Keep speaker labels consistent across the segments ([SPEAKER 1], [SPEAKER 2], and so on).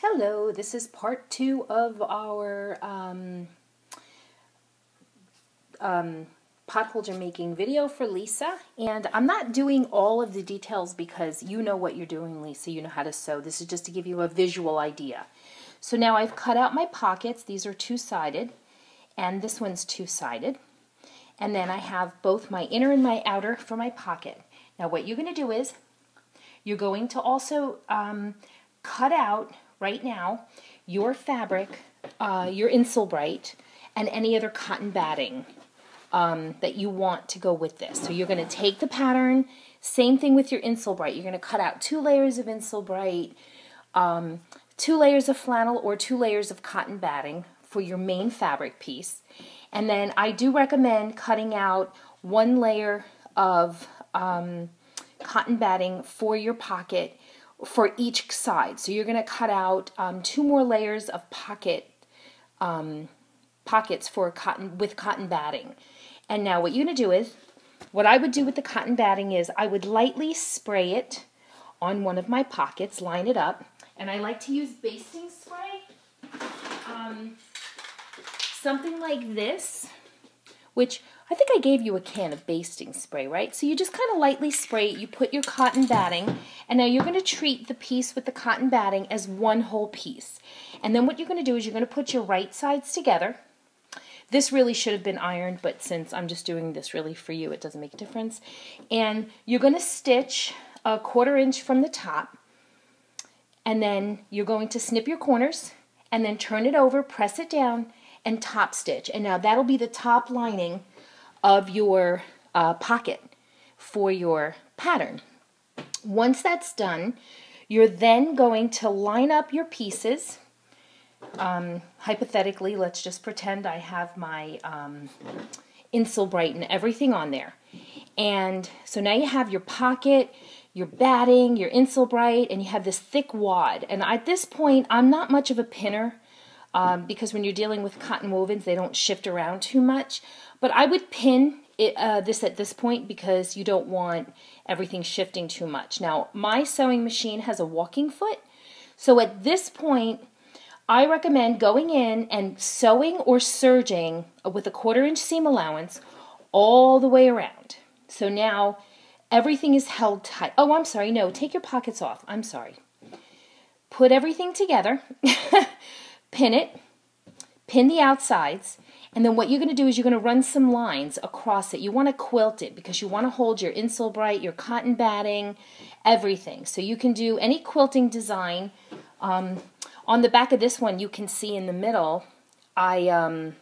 [SPEAKER 1] Hello, this is part 2 of our pot holder making video for Lisa, and I'm not doing all of the details because you know what you're doing, Lisa. You know how to sew. This is just to give you a visual idea. So now I've cut out my pockets. These are two-sided, and this one's two-sided. And then I have both my inner and my outer for my pocket. Now what you're going to do is you're going to also cut out right now your fabric, your Insulbright, and any other cotton batting that you want to go with this. So you're going to take the pattern, same thing with your Insulbright. You're going to cut out 2 layers of Insulbright, 2 layers of flannel, or 2 layers of cotton batting for your main fabric piece. And then I do recommend cutting out 1 layer of cotton batting for your pocket for each side. So you're going to cut out 2 more layers of pockets for cotton batting. And now what you're going to do is, what I would do with the cotton batting is I would lightly spray it on one of my pockets, line it up, and I like to use basting spray, something like this, which I think I gave you a can of basting spray, right? So you just kind of lightly spray it, you put your cotton batting, and now you're going to treat the piece with the cotton batting as one whole piece. And then what you're going to do is you're going to put your right sides together. This really should have been ironed, but since I'm just doing this really for you, it doesn't make a difference. And you're going to stitch a 1/4 inch from the top, and then you're going to snip your corners, and then turn it over, press it down, and top stitch. And now that'll be the top lining of your pocket for your pattern. Once that's done, you're then going to line up your pieces. Hypothetically, let's just pretend I have my Insulbright and everything on there. And so now you have your pocket, your batting, your Insulbright, and you have this thick wad. And at this point, I'm not much of a pinner, because when you're dealing with cotton wovens, they don't shift around too much. But I would pin this at this point because you don't want everything shifting too much. Now, my sewing machine has a walking foot, so at this point, I recommend going in and sewing or serging with a 1/4 inch seam allowance all the way around. So now everything is held tight. Oh, I'm sorry, no, take your pockets off. I'm sorry. Put everything together. Pin it, pin the outsides, and then what you're going to do is you're going to run some lines across it. You want to quilt it because you want to hold your Insulbright, your cotton batting, everything. So you can do any quilting design. On the back of this one, you can see in the middle, in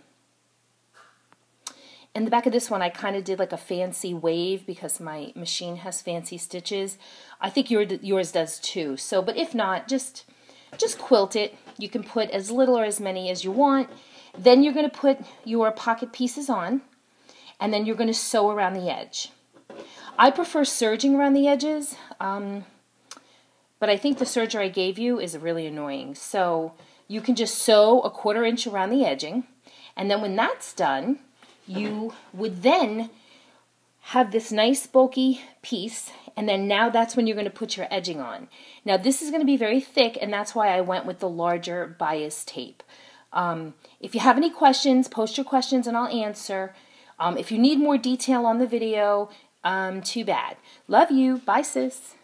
[SPEAKER 1] the back of this one, I kind of did like a fancy wave because my machine has fancy stitches. I think yours does too. So, but if not, just quilt it. You can put as little or as many as you want. Then you're going to put your pocket pieces on, and then you're going to sew around the edge. I prefer serging around the edges, but I think the serger I gave you is really annoying. So you can just sew a 1/4 inch around the edging, and then when that's done, you would then have this nice bulky piece, and then now that's when you're going to put your edging on. Now this is going to be very thick, and that's why I went with the larger bias tape. If you have any questions, post your questions and I'll answer. If you need more detail on the video, too bad. Love you. Bye, sis.